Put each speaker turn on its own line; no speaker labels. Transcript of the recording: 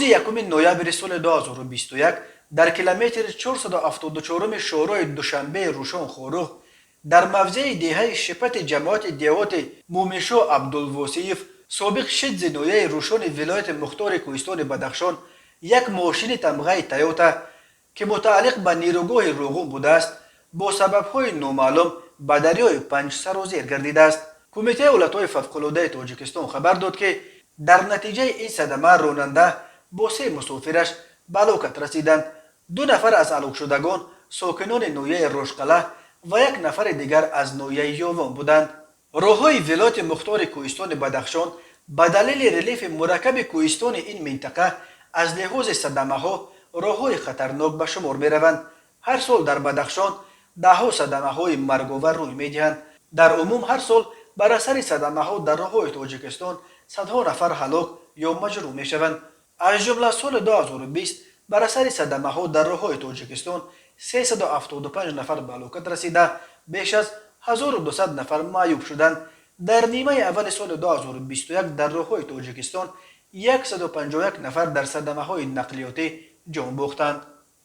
یکم نوامبر سال 2021 در کیلومتر 474 شورای دوشنبه روشن خوروغ در موضع دهه شپت جماعت دیوات مومنشو عبدالواسیف سابق شد نویه روشن ولایت مختار کوهستان بدخشان یک ماشین تمغه تایوتا که متعلق به نیروگاه روغون بوده است با سبب‌های نامعلوم به دریای پنج سرازیر گردیده است. کمیته اولتای فوق‌العاده تاجیکستان خبر داد که در نتیجه این صدمه راننده با 3 مسافرش به هلاکت رسیدند. 2 نفر از هلاک شدگان ساکنان نویه روشقله و 1 نفر دیگر از نویه یاوان بودند. راههای ولایت مختار کوهستان بدخشان به دلیل ریلیف مرکب کوهستان این منطقه از لحاظ صدمه ها راههای خطرناک به شمار می روند. هر سال در بدخشان دهها صدمه های مرگاور روی می دهند. در عموم هر سال بر اثر صدمه ها در راههای تاجیکستان صدها نفر هلاک یا مجروح می شوند. از جمله سال 2020 بر اثر صدمه ها در راههای تاجیکستان 375 نفر به هلاکت رسیده، بیش از 1200 نفر معیوب شدند. در نیمه اول سال 2021 در راههای تاجیکستان 151 نفر در صدمه های نقلیاتی جان باختند.